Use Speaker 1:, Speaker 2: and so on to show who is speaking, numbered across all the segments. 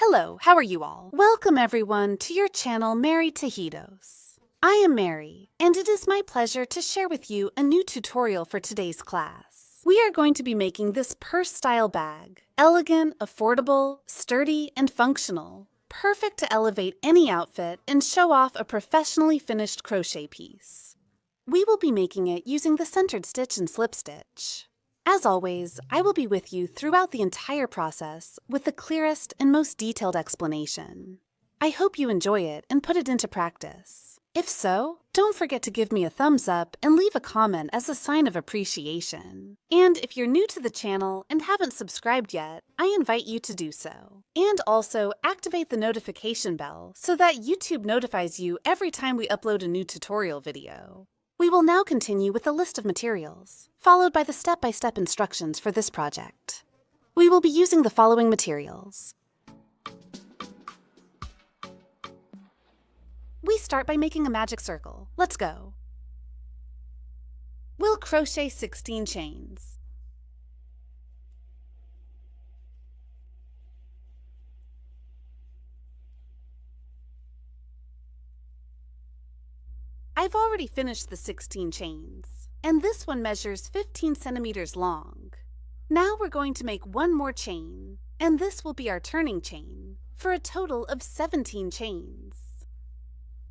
Speaker 1: Hello, how are you all? Welcome everyone to your channel Mary Tajitos. I am Mary, and it is my pleasure to share with you a new tutorial for today's class. We are going to be making this purse style bag. Elegant, affordable, sturdy, and functional. Perfect to elevate any outfit and show off a professionally finished crochet piece. We will be making it using the centered stitch and slip stitch. As always, I will be with you throughout the entire process with the clearest and most detailed explanation. I hope you enjoy it and put it into practice. If so, don't forget to give me a thumbs up and leave a comment as a sign of appreciation. And if you're new to the channel and haven't subscribed yet, I invite you to do so. And also activate the notification bell so that YouTube notifies you every time we upload a new tutorial video. We will now continue with the list of materials, followed by the step-by-step instructions for this project. We will be using the following materials. We start by making a magic circle. Let's go. We'll crochet 16 chains. I've already finished the 16 chains, and this one measures 15 centimeters long. Now we're going to make one more chain, and this will be our turning chain, for a total of 17 chains.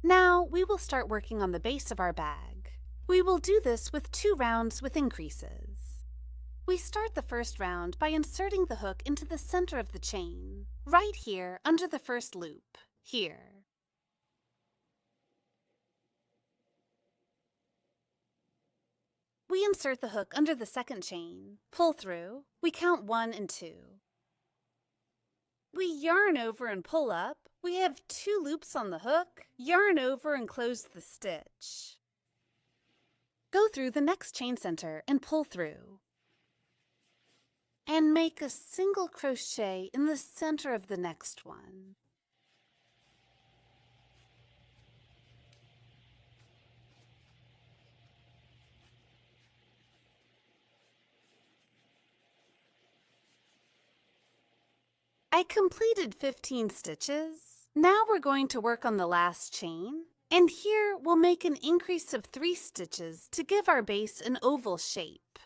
Speaker 1: Now we will start working on the base of our bag. We will do this with 2 rounds with increases. We start the first round by inserting the hook into the center of the chain, right here under the first loop, here. We insert the hook under the second chain, pull through, we count 1 and 2. We yarn over and pull up, we have 2 loops on the hook, yarn over and close the stitch. Go through the next chain center and pull through. And make a single crochet in the center of the next one. I completed 15 stitches. Now we're going to work on the last chain, and here we'll make an increase of 3 stitches to give our base an oval shape.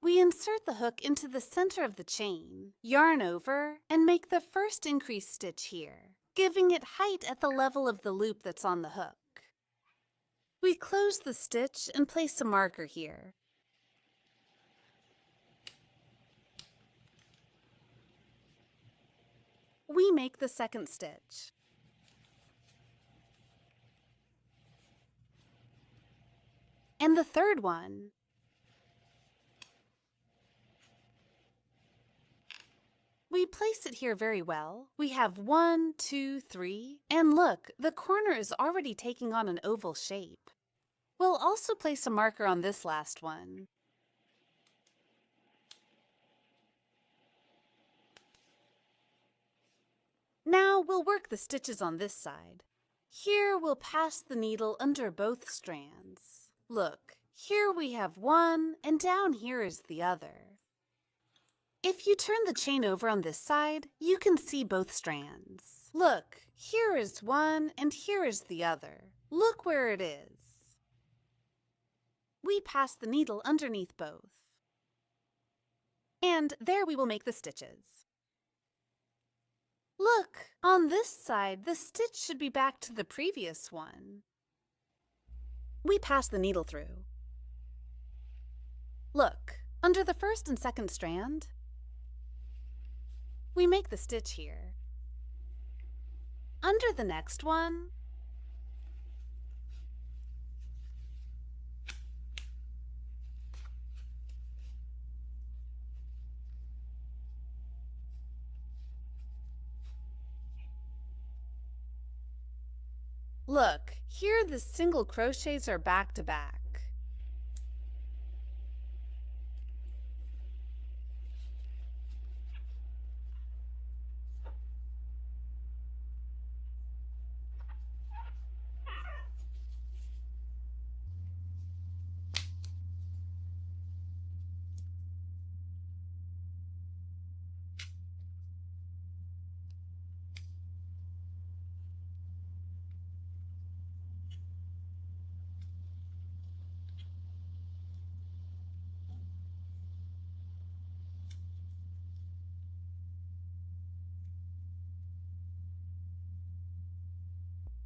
Speaker 1: We insert the hook into the center of the chain, yarn over, and make the first increase stitch here, giving it height at the level of the loop that's on the hook. We close the stitch and place a marker here. We make the second stitch. And the third one. We place it here very well. We have 1, 2, 3, and look, the corner is already taking on an oval shape. We'll also place a marker on this last one. Now we'll work the stitches on this side. Here we'll pass the needle under both strands. Look, here we have one, and down here is the other. If you turn the chain over on this side, you can see both strands. Look, here is one, and here is the other. Look where it is. We pass the needle underneath both. And there we will make the stitches. Look, on this side, the stitch should be back to the previous one. We pass the needle through. Look, under the first and second strand, we make the stitch here. Under the next one, look, here the single crochets are back to back.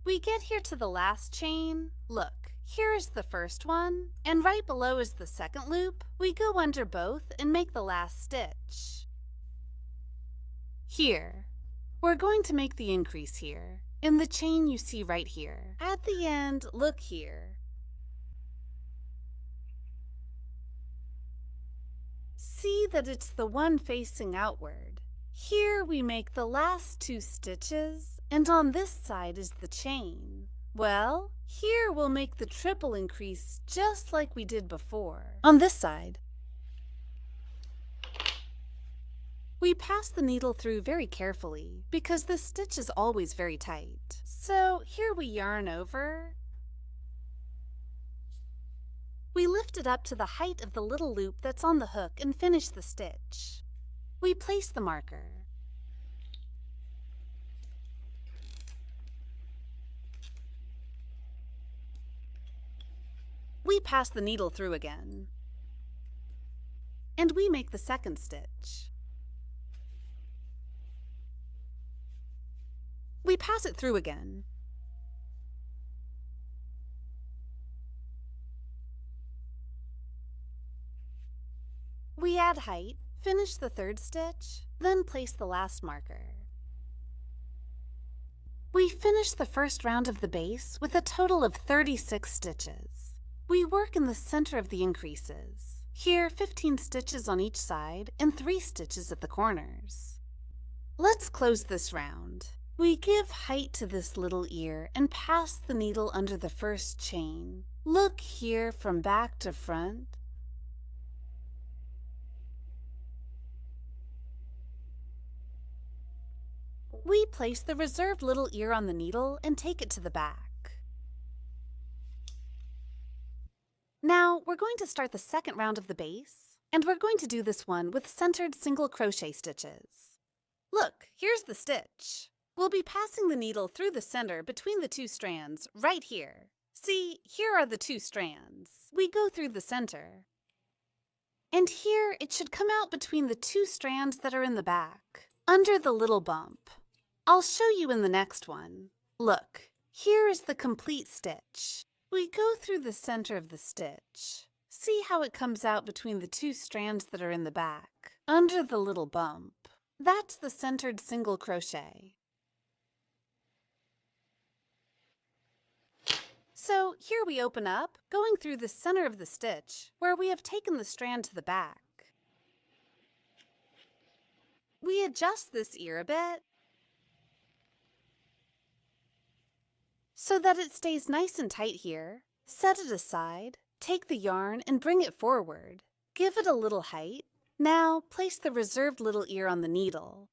Speaker 1: We get here to the last chain. Look, here is the first one, and right below is the second loop. We go under both and make the last stitch. Here, we're going to make the increase here, in the chain you see right here. At the end, look here. See that it's the one facing outward. Here we make the last 2 stitches, and on this side is the chain. Well, here we'll make the triple increase just like we did before. On this side, we pass the needle through very carefully because this stitch is always very tight. So here we yarn over. We lift it up to the height of the little loop that's on the hook and finish the stitch. We place the marker. We pass the needle through again. And we make the second stitch. We pass it through again. We add height, finish the third stitch, then place the last marker. We finish the first round of the base with a total of 36 stitches. We work in the center of the increases. Here, 15 stitches on each side and 3 stitches at the corners. Let's close this round. We give height to this little ear and pass the needle under the first chain. Look here from back to front. We place the reserved little ear on the needle and take it to the back. Now we're going to start the second round of the base, and we're going to do this one with centered single crochet stitches. Look, here's the stitch. We'll be passing the needle through the center between the 2 strands right here. See, here are the 2 strands. We go through the center. And here it should come out between the 2 strands that are in the back, under the little bump. I'll show you in the next one. Look, here is the complete stitch. We go through the center of the stitch. See how it comes out between the 2 strands that are in the back, under the little bump. That's the centered single crochet. So here we open up, going through the center of the stitch, where we have taken the strand to the back. We adjust this ear a bit, so that it stays nice and tight here. Set it aside, take the yarn and bring it forward. Give it a little height. Now place the reserved little ear on the needle.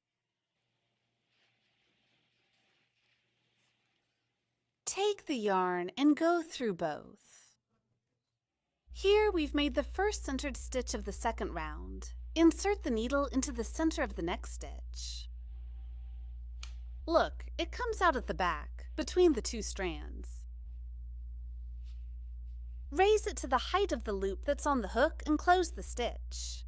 Speaker 1: Take the yarn and go through both. Here we've made the first centered stitch of the second round. Insert the needle into the center of the next stitch. Look, it comes out at the back, between the 2 strands. Raise it to the height of the loop that's on the hook and close the stitch.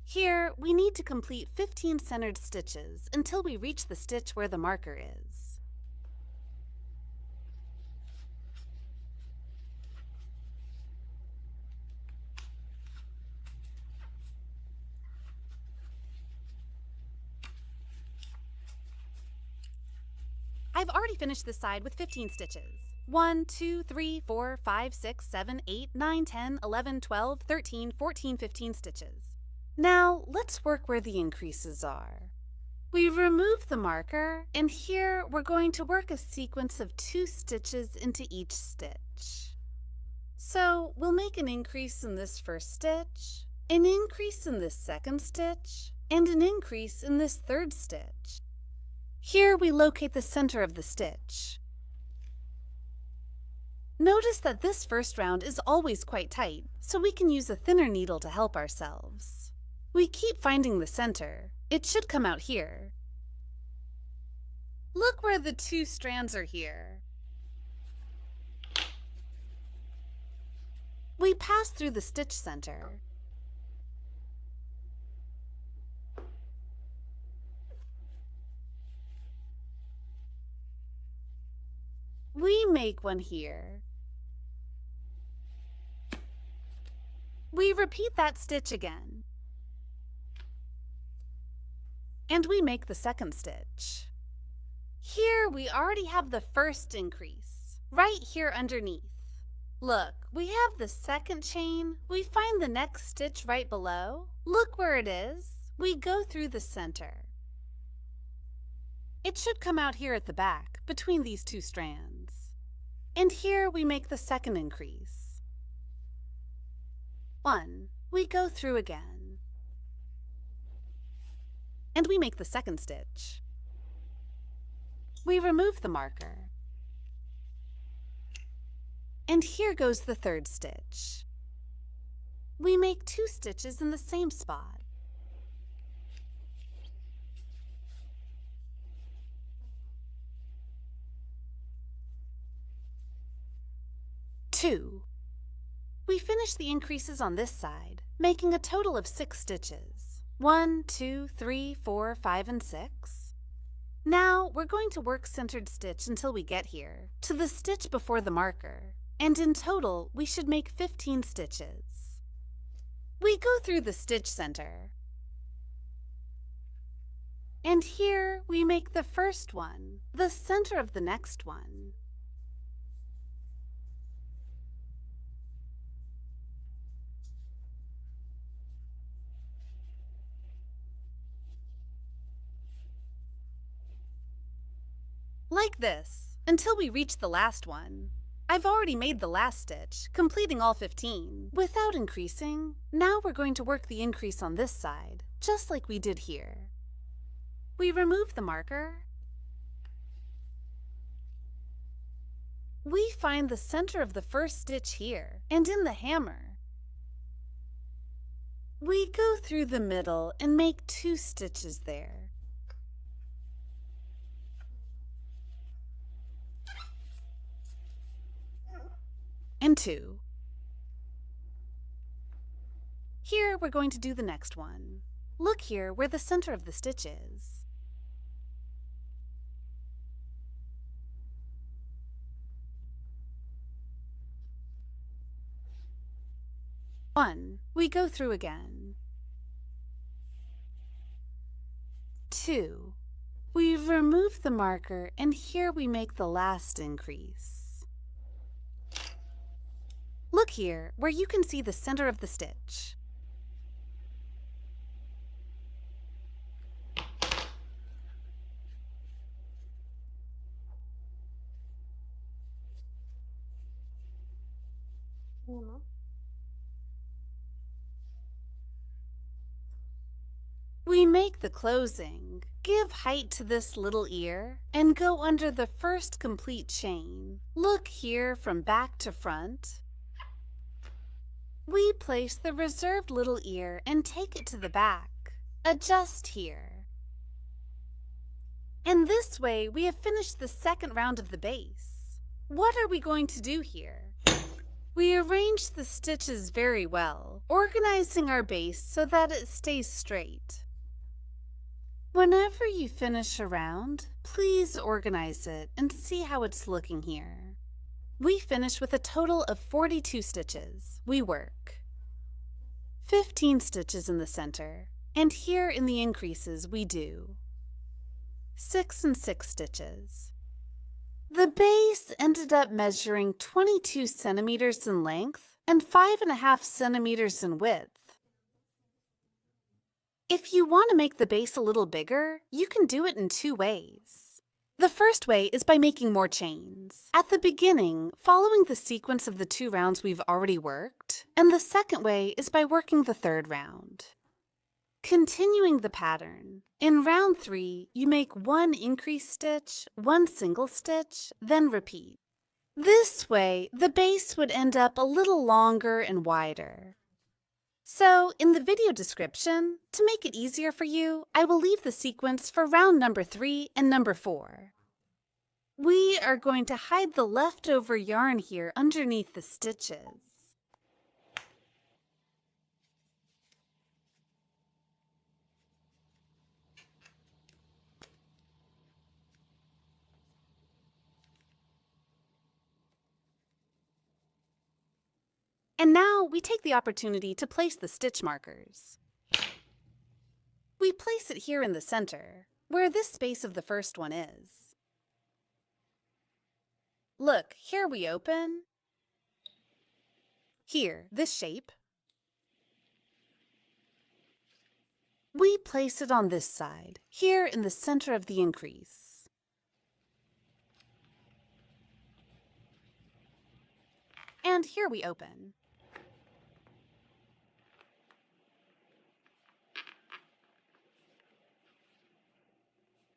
Speaker 1: Here, we need to complete 15 centered stitches until we reach the stitch where the marker is. I've already finished this side with 15 stitches. 1, 2, 3, 4, 5, 6, 7, 8, 9, 10, 11, 12, 13, 14, 15 stitches. Now, let's work where the increases are. We remove the marker, and here we're going to work a sequence of 2 stitches into each stitch. So, we'll make an increase in this first stitch, an increase in this second stitch, and an increase in this third stitch. Here we locate the center of the stitch. Notice that this first round is always quite tight, so we can use a thinner needle to help ourselves. We keep finding the center. It should come out here. Look where the 2 strands are here. We pass through the stitch center. make one here. We repeat that stitch again. And we make the second stitch. Here we already have the first increase, right here underneath. Look, we have the second chain. We find the next stitch right below. Look where it is. We go through the center. It should come out here at the back, between these two strands. And here we make the second increase. 1. We go through again. And we make the second stitch. We remove the marker. And here goes the third stitch. We make 2 stitches in the same spot. We finish the increases on this side, making a total of 6 stitches. 1, 2, 3, 4, 5, and 6. Now we're going to work centered stitch until we get here, to the stitch before the marker, and in total we should make 15 stitches. We go through the stitch center, and here we make the first one, the center of the next one. Like this, until we reach the last one. I've already made the last stitch, completing all 15, without increasing. Now we're going to work the increase on this side, just like we did here. We remove the marker. We find the center of the first stitch here, and in the hammer. We go through the middle and make 2 stitches there. And 2. Here we're going to do the next one. Look here where the center of the stitch is. We go through again. 2. We remove the marker, and here we make the last increase. Look here, where you can see the center of the stitch. We make the closing, give height to this little ear, and go under the first complete chain. Look here from back to front. We place the reserved little ear and take it to the back. Adjust here. And this way we have finished the second round of the base. What are we going to do here? We arrange the stitches very well, organizing our base so that it stays straight. Whenever you finish a round, please organize it and see how it's looking here. We finish with a total of 42 stitches. We work 15 stitches in the center, and here in the increases we do 6 and 6 stitches. The base ended up measuring 22 centimeters in length and 5.5 centimeters in width. If you want to make the base a little bigger, you can do it in 2 ways. The first way is by making more chains. At the beginning, following the sequence of the 2 rounds we've already worked, and the second way is by working the 3rd round. Continuing the pattern, in round 3, you make 1 increase stitch, 1 single stitch, then repeat. This way, the base would end up a little longer and wider. So, in the video description, to make it easier for you, I will leave the sequence for round number 3 and number 4. We are going to hide the leftover yarn here underneath the stitches. And now we take the opportunity to place the stitch markers. We place it here in the center, where this space of the first one is. Look, here we open. Here, this shape. We place it on this side, here in the center of the increase. And here we open.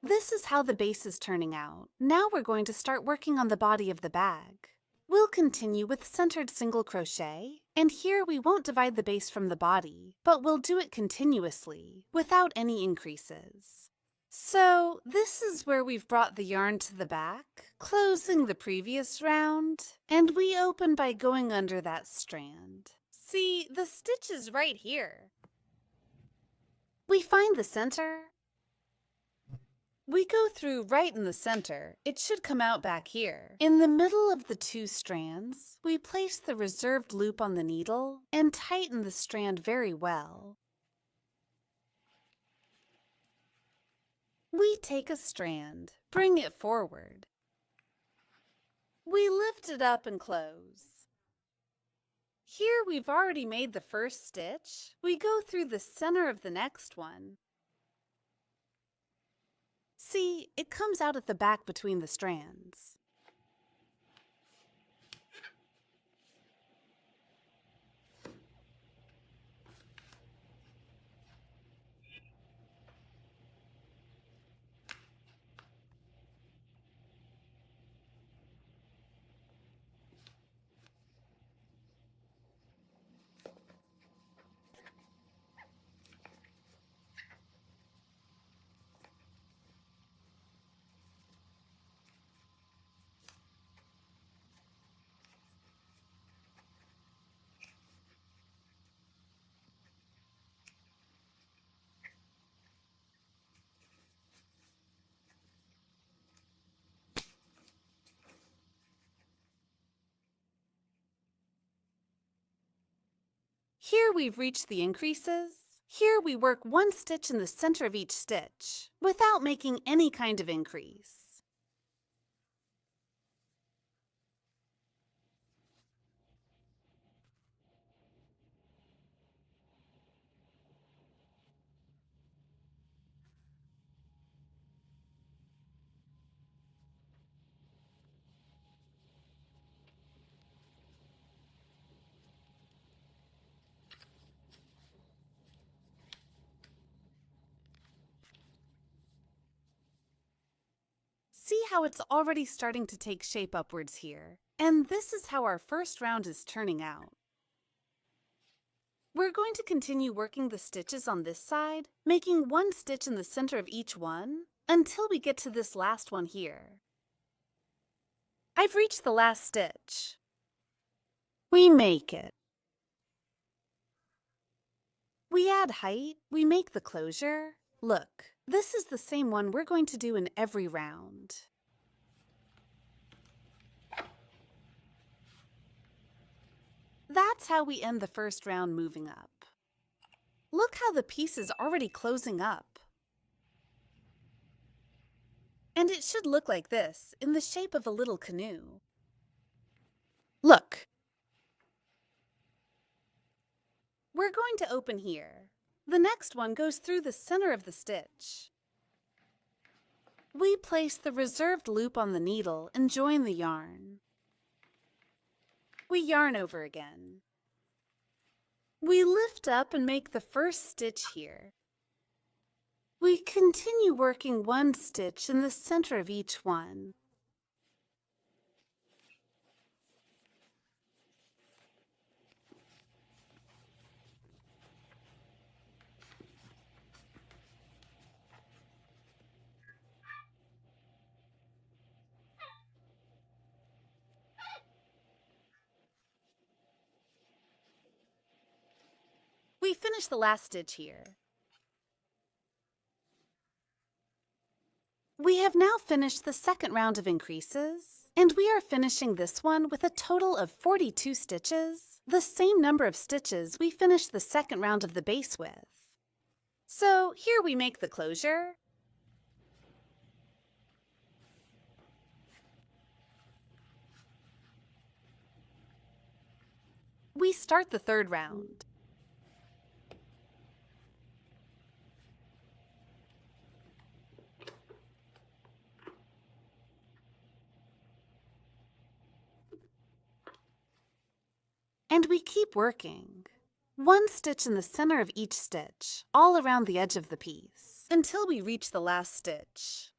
Speaker 1: This is how the base is turning out. Now we're going to start working on the body of the bag. We'll continue with centered single crochet, and here we won't divide the base from the body, but we'll do it continuously, without any increases. So this is where we've brought the yarn to the back, closing the previous round, and we open by going under that strand. See, the stitch is right here. We find the center. We go through right in the center. It should come out back here. In the middle of the two strands, we place the reserved loop on the needle and tighten the strand very well. We take a strand, bring it forward. We lift it up and close. Here we've already made the first stitch. We go through the center of the next one. See, it comes out at the back between the strands. Here we've reached the increases. Here we work one stitch in the center of each stitch, without making any kind of increase. See how it's already starting to take shape upwards here? And this is how our first round is turning out. We're going to continue working the stitches on this side, making one stitch in the center of each one, until we get to this last one here. I've reached the last stitch. We make it. We add height, we make the closure. Look, this is the same one we're going to do in every round. That's how we end the first round moving up. Look how the piece is already closing up. And it should look like this, in the shape of a little canoe. Look. We're going to open here. The next one goes through the center of the stitch. We place the reserved loop on the needle and join the yarn. We yarn over again. We lift up and make the first stitch here. We continue working one stitch in the center of each one. We finish the last stitch here. We have now finished the second round of increases, and we are finishing this one with a total of 42 stitches the same number of stitches we finished the second round of the base with. So here we make the closure. We start the third round. And we keep working. One stitch in the center of each stitch, all around the edge of the piece, until we reach the last stitch.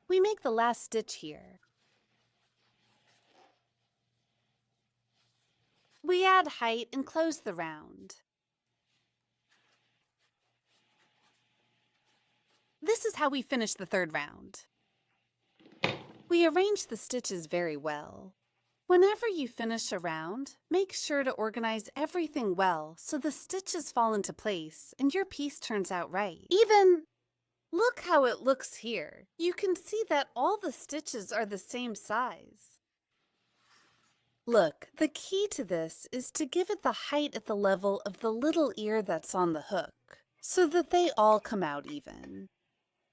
Speaker 1: We make the last stitch here. We add height and close the round. This is how we finish the third round. We arrange the stitches very well. Whenever you finish a round, make sure to organize everything well so the stitches fall into place and your piece turns out right. Even look how it looks here. You can see that all the stitches are the same size. Look, the key to this is to give it the height at the level of the little ear that's on the hook, so that they all come out even.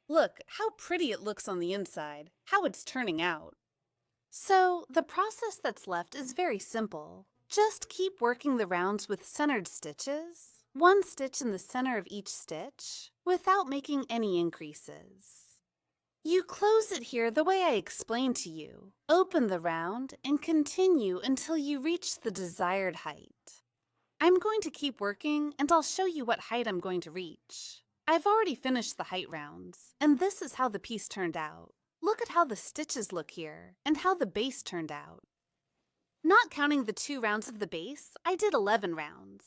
Speaker 1: Look how pretty it looks on the inside, how it's turning out. So the process that's left is very simple. Just keep working the rounds with centered stitches, one stitch in the center of each stitch, without making any increases. You close it here the way I explained to you. Open the round and continue until you reach the desired height. I'm going to keep working and I'll show you what height I'm going to reach. I've already finished the height rounds, and this is how the piece turned out. Look at how the stitches look here and how the base turned out. Not counting the 2 rounds of the base, I did 11 rounds.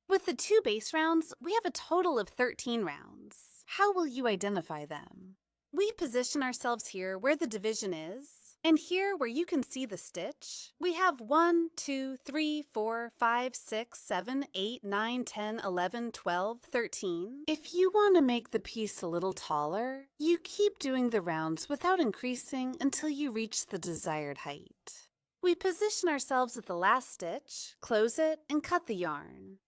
Speaker 1: With the 2 base rounds, we have a total of 13 rounds. How will you identify them? We position ourselves here where the division is, and here where you can see the stitch, we have 1, 2, 3, 4, 5, 6, 7, 8, 9, 10, 11, 12, 13. If you want to make the piece a little taller, you keep doing the rounds without increasing until you reach the desired height. We position ourselves at the last stitch, close it, and cut the yarn.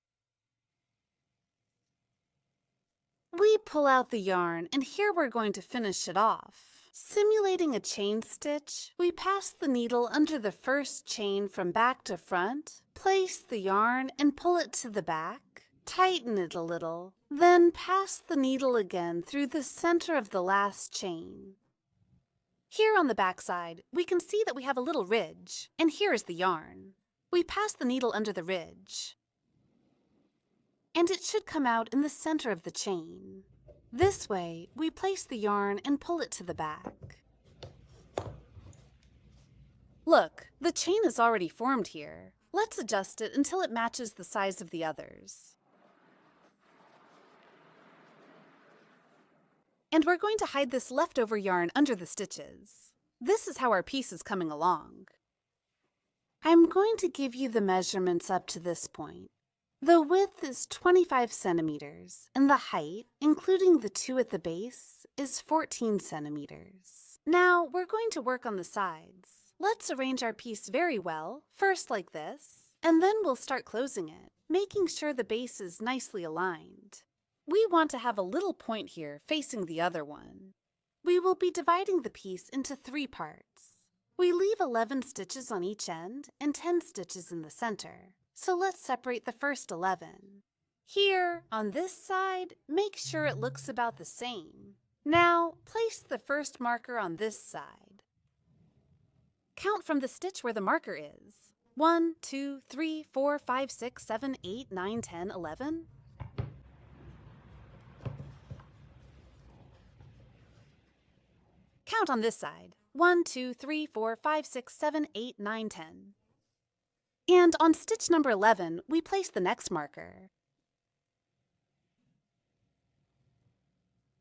Speaker 1: We pull out the yarn, and here we're going to finish it off. Simulating a chain stitch, we pass the needle under the first chain from back to front, place the yarn and pull it to the back, tighten it a little, then pass the needle again through the center of the last chain. Here on the back side, we can see that we have a little ridge, and here is the yarn. We pass the needle under the ridge, and it should come out in the center of the chain. This way, we place the yarn and pull it to the back. Look, the chain is already formed here. Let's adjust it until it matches the size of the others. And we're going to hide this leftover yarn under the stitches. This is how our piece is coming along. I'm going to give you the measurements up to this point. The width is 25 centimeters, and the height, including the 2 at the base, is 14 centimeters. Now, we're going to work on the sides. Let's arrange our piece very well, first like this, and then we'll start closing it, making sure the base is nicely aligned. We want to have a little point here facing the other one. We will be dividing the piece into 3 parts. We leave 11 stitches on each end and 10 stitches in the center. So let's separate the first 11. Here, on this side, make sure it looks about the same. Now, place the first marker on this side. Count from the stitch where the marker is. 1, 2, 3, 4, 5, 6, 7, 8, 9, 10, 11. Count on this side. 1, 2, 3, 4, 5, 6, 7, 8, 9, 10. And on stitch number 11, we place the next marker.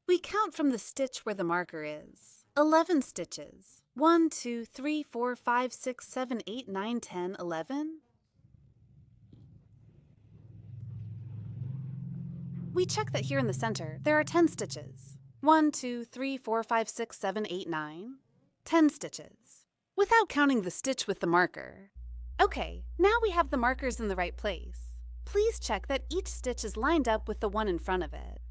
Speaker 1: We count from the stitch where the marker is. 11 stitches. 1, 2, 3, 4, 5, 6, 7, 8, 9, 10, 11. We check that here in the center, there are 10 stitches. 1, 2, 3, 4, 5, 6, 7, 8, 9. 10 stitches, without counting the stitch with the marker. Okay, now we have the markers in the right place. Please check that each stitch is lined up with the one in front of it.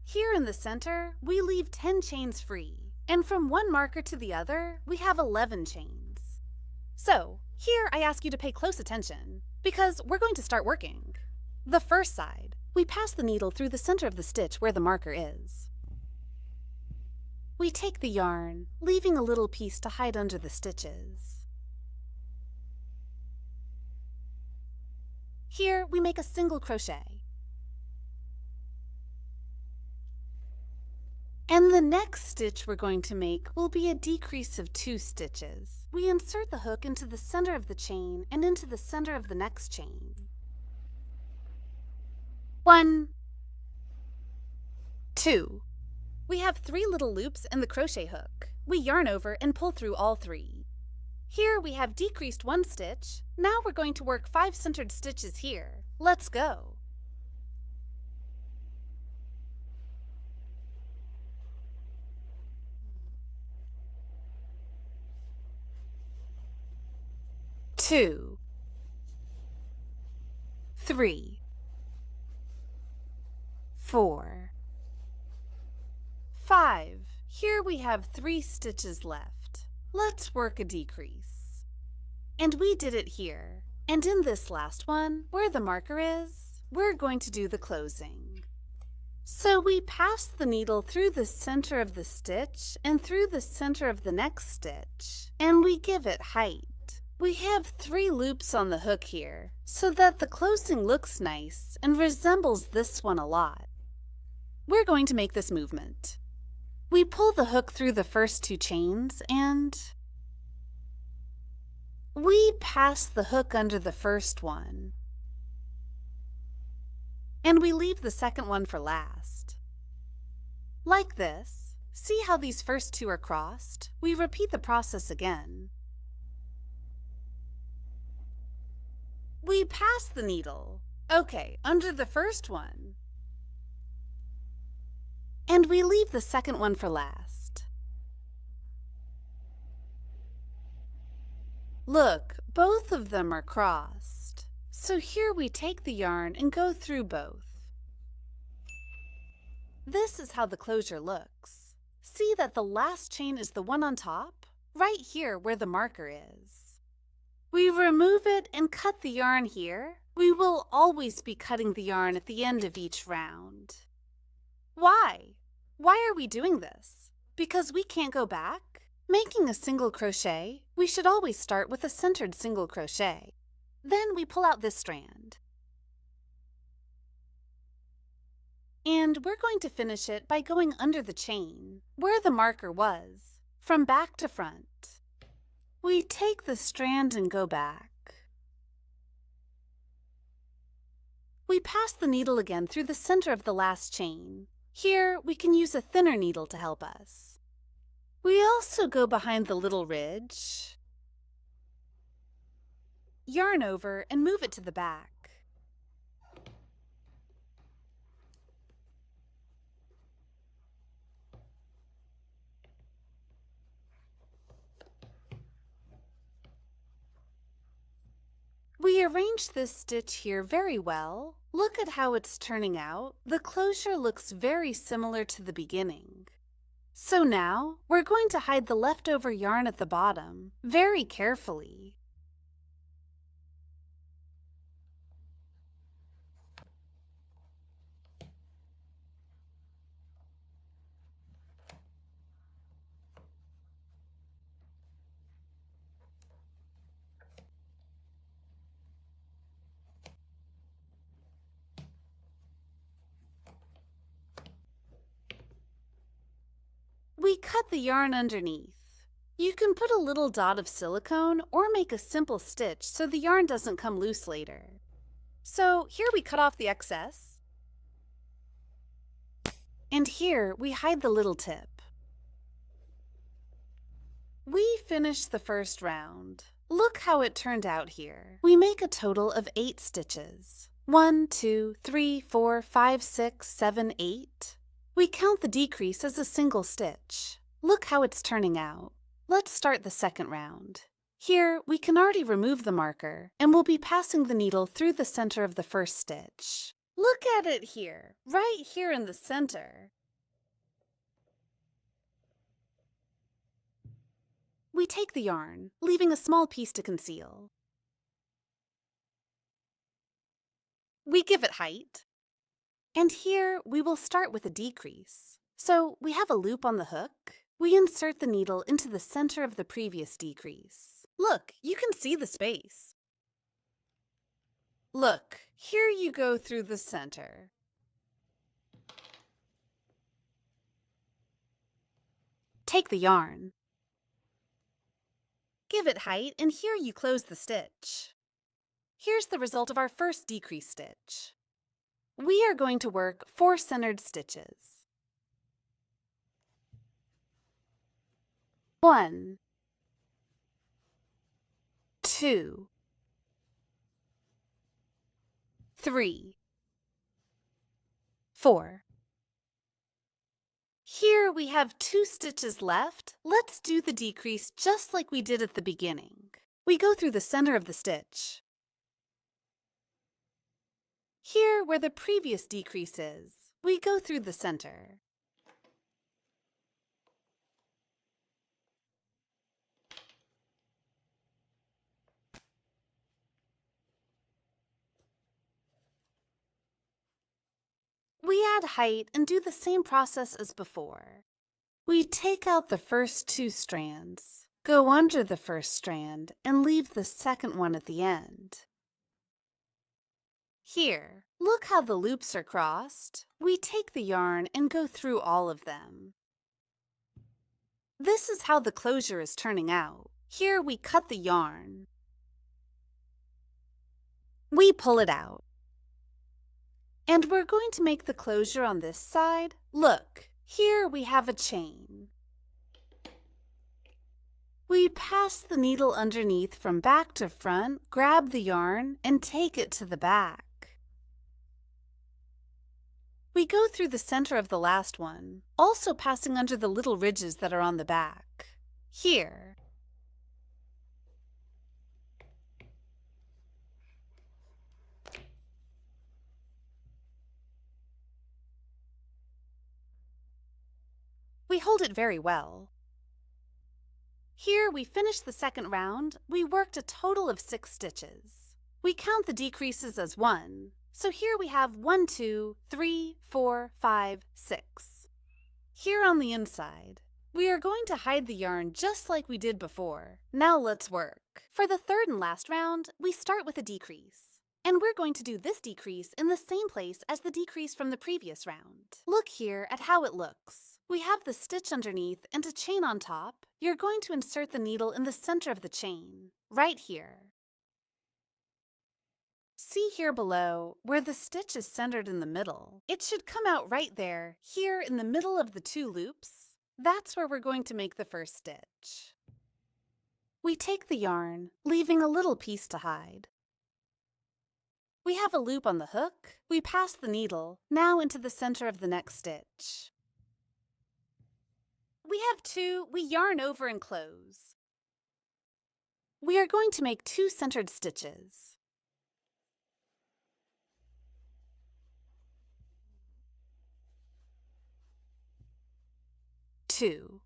Speaker 1: Here in the center, we leave 10 chains free, and from one marker to the other, we have 11 chains. So, here I ask you to pay close attention, because we're going to start working. The first side, we pass the needle through the center of the stitch where the marker is. We take the yarn, leaving a little piece to hide under the stitches. Here, we make a single crochet. And the next stitch we're going to make will be a decrease of 2 stitches. We insert the hook into the center of the chain and into the center of the next chain. 1, 2. We have 3 little loops and the crochet hook. We yarn over and pull through all 3. Here we have decreased 1 stitch. Now we're going to work 5 centered stitches here. Let's go. Two, 3, 4, 5. Here we have 3 stitches left. Let's work a decrease. And we did it here. And in this last one, where the marker is, we're going to do the closing. So we pass the needle through the center of the stitch and through the center of the next stitch, and we give it height. We have 3 loops on the hook here, so that the closing looks nice and resembles this one a lot. We're going to make this movement. We pull the hook through the first 2 chains and we pass the hook under the first one. And we leave the second one for last. Like this. See how these first 2 are crossed? We repeat the process again. We pass the needle. Okay, under the first one. And we leave the second one for last. Look, both of them are crossed. So here we take the yarn and go through both. This is how the closure looks. See that the last chain is the one on top, right here where the marker is. We remove it and cut the yarn here. We will always be cutting the yarn at the end of each round. Why? Why are we doing this? Because we can't go back? Making a single crochet, we should always start with a centered single crochet. Then we pull out this strand. And we're going to finish it by going under the chain, where the marker was, from back to front. We take the strand and go back. We pass the needle again through the center of the last chain. Here, we can use a thinner needle to help us. We also go behind the little ridge, yarn over, and move it to the back. We arranged this stitch here very well. Look at how it's turning out. The closure looks very similar to the beginning. So now, we're going to hide the leftover yarn at the bottom very carefully. We cut the yarn underneath. You can put a little dot of silicone or make a simple stitch so the yarn doesn't come loose later. So here we cut off the excess, and here we hide the little tip. We finished the first round. Look how it turned out here. We make a total of 8 stitches. 1, 2, 3, 4, 5, 6, 7, 8. We count the decrease as a single stitch. Look how it's turning out. Let's start the second round. Here, we can already remove the marker, and we'll be passing the needle through the center of the first stitch. Look at it here, right here in the center. We take the yarn, leaving a small piece to conceal. We give it height. And here, we will start with a decrease. So we have a loop on the hook. We insert the needle into the center of the previous decrease. Look, you can see the space. Look, here you go through the center. Take the yarn. Give it height, and here you close the stitch. Here's the result of our first decrease stitch. We are going to work 4 centered stitches. 1, 2, 3, 4. Here we have 2 stitches left. Let's do the decrease just like we did at the beginning. We go through the center of the stitch. Here, where the previous decrease is, we go through the center. We add height and do the same process as before. We take out the first 2 strands, go under the first strand, and leave the second one at the end. Here, look how the loops are crossed. We take the yarn and go through all of them. This is how the closure is turning out. Here we cut the yarn. We pull it out. And we're going to make the closure on this side. Look, here we have a chain. We pass the needle underneath from back to front, grab the yarn, and take it to the back. We go through the center of the last one, also passing under the little ridges that are on the back. Here. We hold it very well. Here we finish the second round. We worked a total of 6 stitches. We count the decreases as 1. So here we have 1, 2, 3, 4, 5, 6. Here on the inside, we are going to hide the yarn just like we did before. Now let's work. For the third and last round, we start with a decrease. And we're going to do this decrease in the same place as the decrease from the previous round. Look here at how it looks. We have the stitch underneath and a chain on top. You're going to insert the needle in the center of the chain, right here. See here below, where the stitch is centered in the middle. It should come out right there, here in the middle of the 2 loops. That's where we're going to make the first stitch. We take the yarn, leaving a little piece to hide. We have a loop on the hook. We pass the needle, now into the center of the next stitch. We have 2, we yarn over and close. We are going to make 2 centered stitches. 2.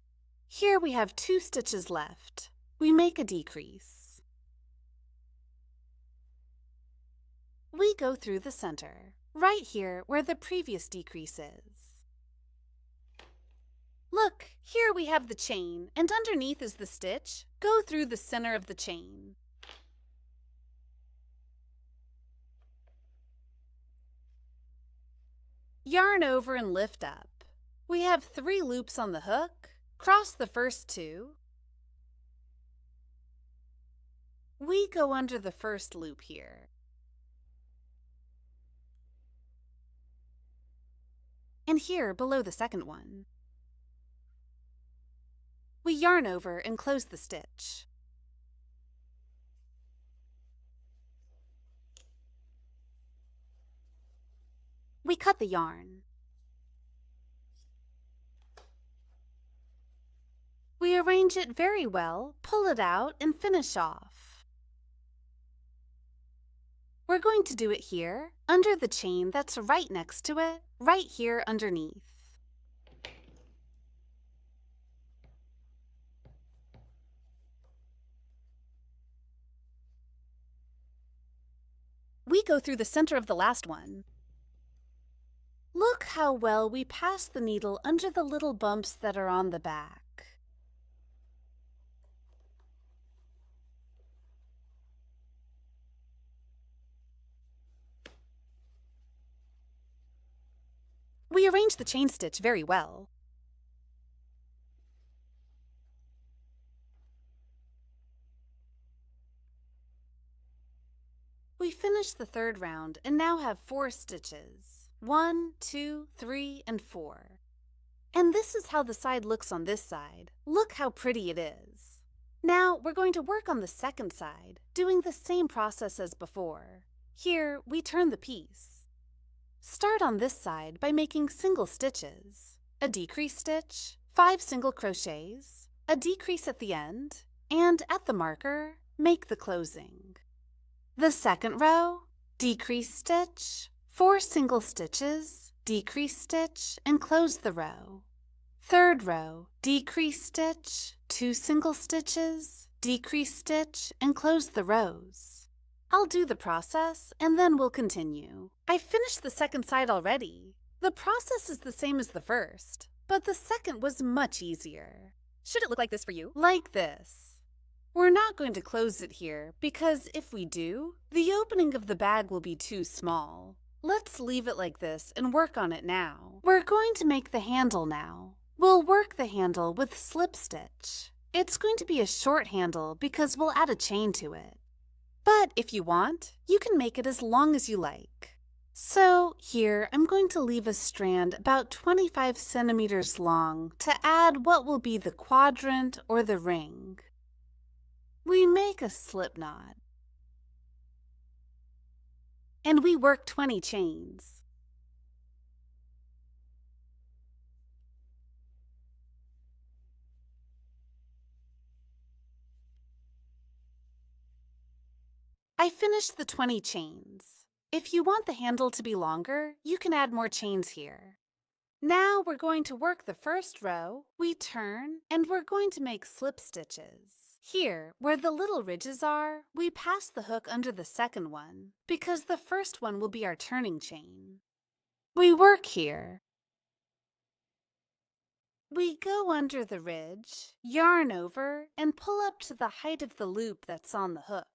Speaker 1: Here we have 2 stitches left. We make a decrease. We go through the center, right here where the previous decrease is. Look, here we have the chain, and underneath is the stitch. Go through the center of the chain. Yarn over and lift up. We have 3 loops on the hook. Cross the first 2. We go under the first loop here. And here below the second one. We yarn over and close the stitch. We cut the yarn. We arrange it very well, pull it out, and finish off. We're going to do it here, under the chain that's right next to it, right here underneath. We go through the center of the last one. Look how well we pass the needle under the little bumps that are on the back. We arrange the chain stitch very well. We finish the third round and now have 4 stitches. 1, 2, 3, and 4. And this is how the side looks on this side. Look how pretty it is. Now we're going to work on the second side, doing the same process as before. Here we turn the piece. Start on this side by making single stitches, a decrease stitch, 5 single crochets, a decrease at the end, and at the marker, make the closing. The second row, decrease stitch, 4 single stitches, decrease stitch, and close the row. Third row, decrease stitch, 2 single stitches, decrease stitch, and close the rows. I'll do the process and then we'll continue. I finished the second side already. The process is the same as the first, but the second was much easier. Should it look like this for you? Like this. We're not going to close it here because if we do, the opening of the bag will be too small. Let's leave it like this and work on it now. We're going to make the handle now. We'll work the handle with slip stitch. It's going to be a short handle because we'll add a chain to it. But if you want, you can make it as long as you like. So here I'm going to leave a strand about 25 centimeters long to add what will be the quadrant or the ring. We make a slip knot. And we work 20 chains. I finished the 20 chains. If you want the handle to be longer, you can add more chains here. Now we're going to work the first row, we turn, and we're going to make slip stitches. Here, where the little ridges are, we pass the hook under the second one, because the first one will be our turning chain. We work here. We go under the ridge, yarn over, and pull up to the height of the loop that's on the hook.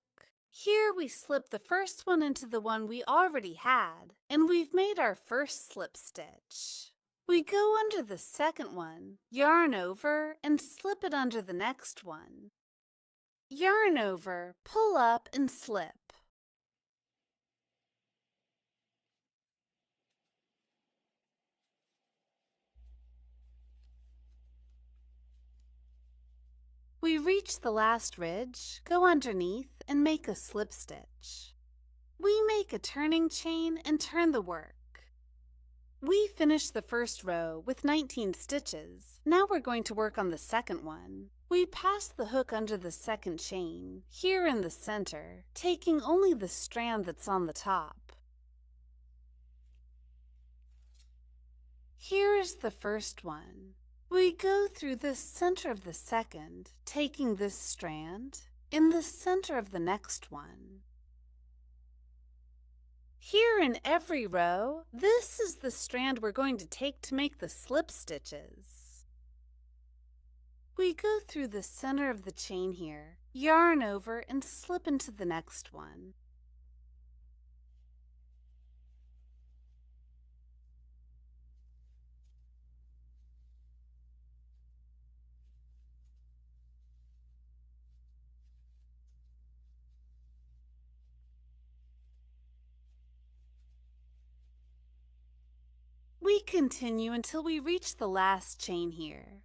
Speaker 1: Here we slip the first one into the one we already had, and we've made our first slip stitch. We go under the second one, yarn over, and slip it under the next one. Yarn over, pull up, and slip. We reach the last ridge, go underneath, and make a slip stitch. We make a turning chain and turn the work. We finished the first row with 19 stitches. Now we're going to work on the second one. We pass the hook under the second chain, here in the center, taking only the strand that's on the top. Here is the first one. We go through the center of the second, taking this strand, in the center of the next one. Here in every row, this is the strand we're going to take to make the slip stitches. We go through the center of the chain here, yarn over, and slip into the next one. We continue until we reach the last chain here.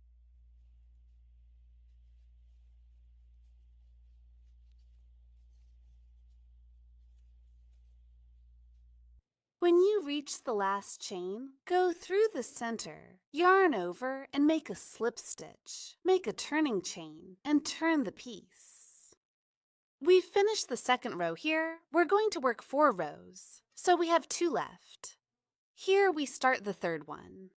Speaker 1: When you reach the last chain, go through the center, yarn over, and make a slip stitch. Make a turning chain and turn the piece. We've finished the second row here. We're going to work 4 rows, so we have 2 left. Here we start the third one.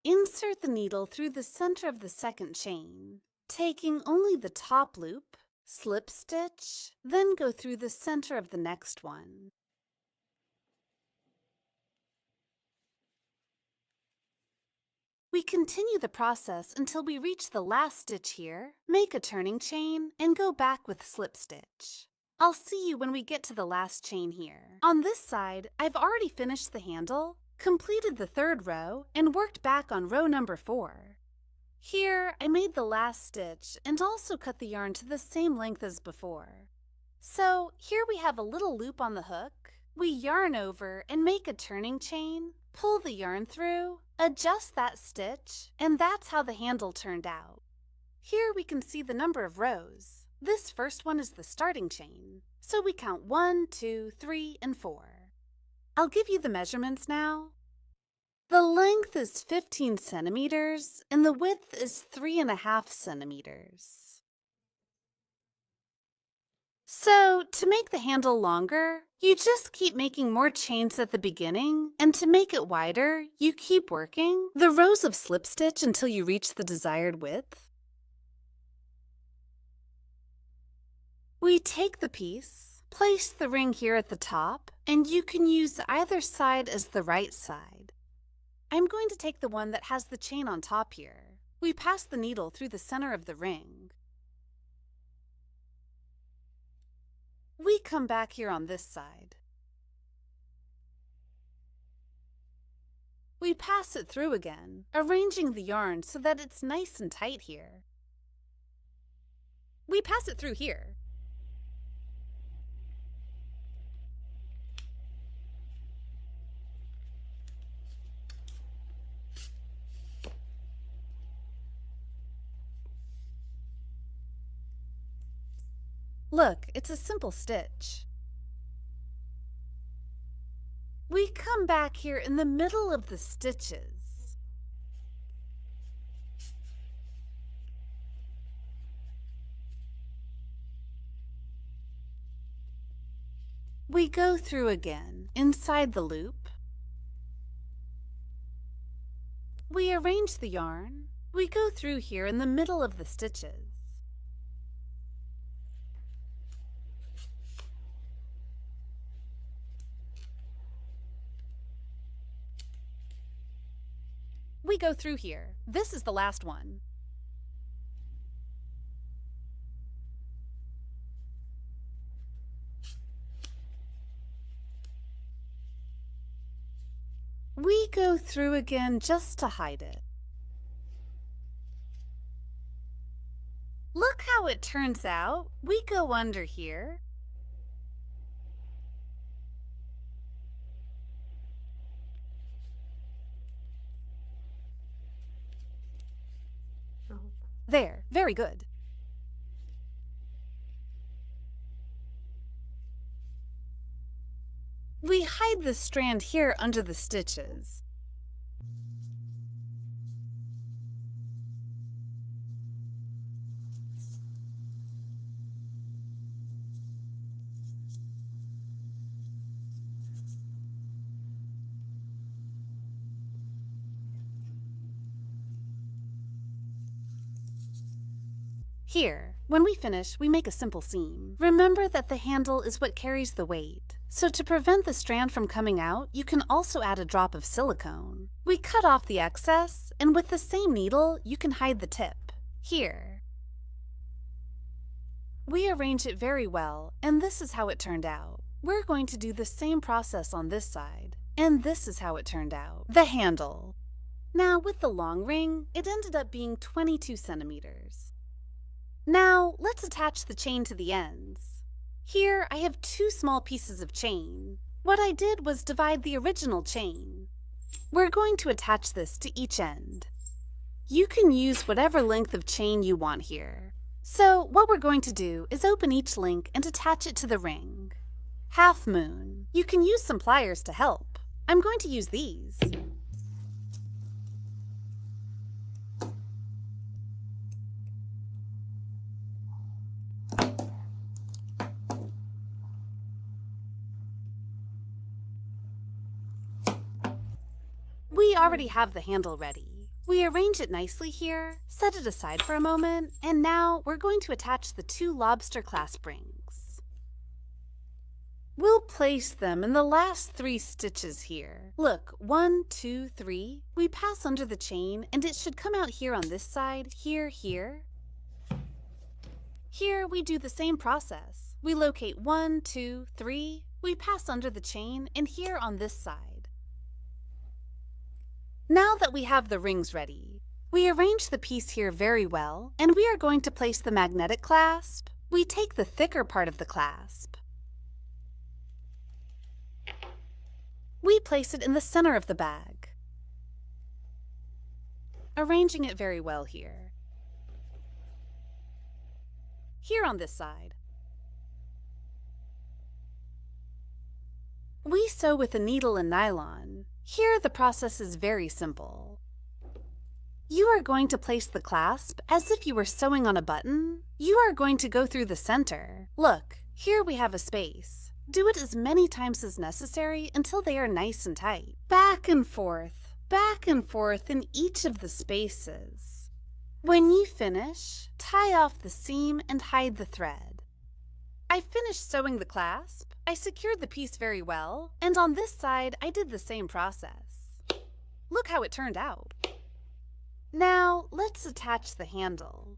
Speaker 1: Insert the needle through the center of the second chain, taking only the top loop, slip stitch, then go through the center of the next one. We continue the process until we reach the last stitch here, make a turning chain, and go back with slip stitch. I'll see you when we get to the last chain here. On this side, I've already finished the handle, completed the third row, and worked back on row number 4. Here, I made the last stitch and also cut the yarn to the same length as before. So here we have a little loop on the hook. We yarn over and make a turning chain, pull the yarn through, adjust that stitch, and that's how the handle turned out. Here we can see the number of rows. This first one is the starting chain, so we count 1, 2, 3, and 4. I'll give you the measurements now. The length is 15 centimeters, and the width is 3.5 centimeters. So, to make the handle longer, you just keep making more chains at the beginning, and to make it wider, you keep working the rows of slip stitch until you reach the desired width. We take the piece, place the ring here at the top, and you can use either side as the right side. I'm going to take the one that has the chain on top here. We pass the needle through the center of the ring. We come back here on this side. We pass it through again, arranging the yarn so that it's nice and tight here. We pass it through here. Look, it's a simple stitch. We come back here in the middle of the stitches. We go through again, inside the loop. We arrange the yarn. We go through here in the middle of the stitches. We go through here. This is the last one. We go through again just to hide it. Look how it turns out. We go under here. There, very good. We hide the strand here under the stitches. Here, when we finish, we make a simple seam. Remember that the handle is what carries the weight. So to prevent the strand from coming out, you can also add a drop of silicone. We cut off the excess, and with the same needle, you can hide the tip. Here. We arrange it very well, and this is how it turned out. We're going to do the same process on this side, and this is how it turned out. The handle. Now, with the long ring, it ended up being 22 centimeters. Now, let's attach the chain to the ends. Here, I have 2 small pieces of chain. What I did was divide the original chain. We're going to attach this to each end. You can use whatever length of chain you want here. So what we're going to do is open each link and attach it to the ring. Half moon. You can use some pliers to help. I'm going to use these. We already have the handle ready. We arrange it nicely here, set it aside for a moment, and now we're going to attach the 2 lobster clasp rings. We'll place them in the last 3 stitches here. Look, 1, 2, 3. We pass under the chain and it should come out here on this side, here, here. Here we do the same process. We locate 1, 2, 3. We pass under the chain and here on this side. Now that we have the rings ready, we arrange the piece here very well, and we are going to place the magnetic clasp. We take the thicker part of the clasp. We place it in the center of the bag, arranging it very well here. Here on this side. We sew with a needle and nylon. Here the process is very simple. You are going to place the clasp as if you were sewing on a button. You are going to go through the center. Look, here we have a space. Do it as many times as necessary until they are nice and tight. Back and forth in each of the spaces. When you finish, tie off the seam and hide the thread. I finished sewing the clasp. I secured the piece very well, and on this side I did the same process. Look how it turned out. Now let's attach the handle.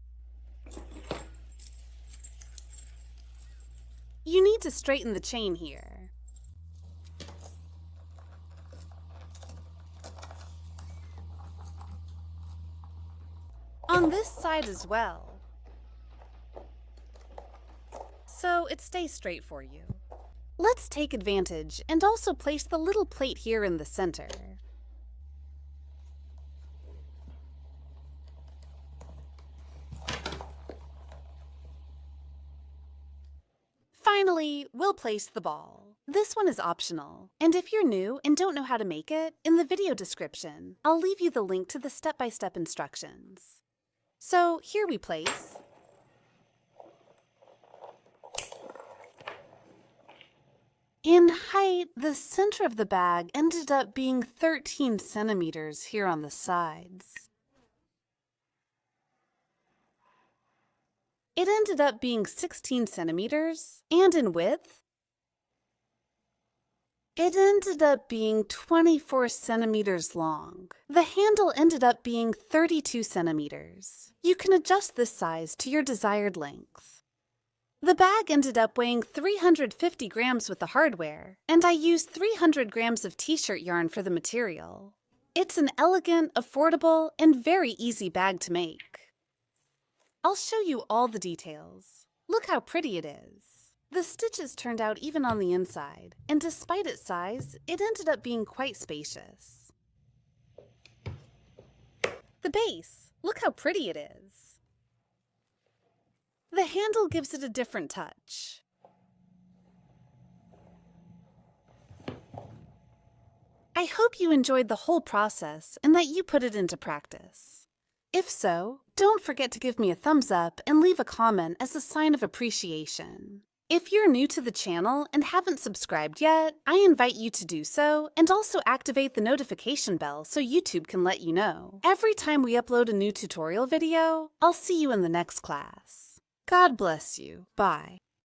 Speaker 1: You need to straighten the chain here. On this side as well, so it stays straight for you. Let's take advantage and also place the little plate here in the center. Finally, we'll place the ball. This one is optional, and if you're new and don't know how to make it, in the video description, I'll leave you the link to the step-by-step instructions. So here we place. In height, the center of the bag ended up being 13 centimeters here on the sides. It ended up being 16 centimeters, and in width, it ended up being 24 centimeters long. The handle ended up being 32 centimeters. You can adjust this size to your desired length. The bag ended up weighing 350 grams with the hardware, and I used 300 grams of t-shirt yarn for the material. It's an elegant, affordable, and very easy bag to make. I'll show you all the details. Look how pretty it is. The stitches turned out even on the inside, and despite its size, it ended up being quite spacious. The base, look how pretty it is. The handle gives it a different touch. I hope you enjoyed the whole process and that you put it into practice. If so, don't forget to give me a thumbs up and leave a comment as a sign of appreciation. If you're new to the channel and haven't subscribed yet, I invite you to do so and also activate the notification bell so YouTube can let you know. Every time we upload a new tutorial video, I'll see you in the next class. God bless you. Bye.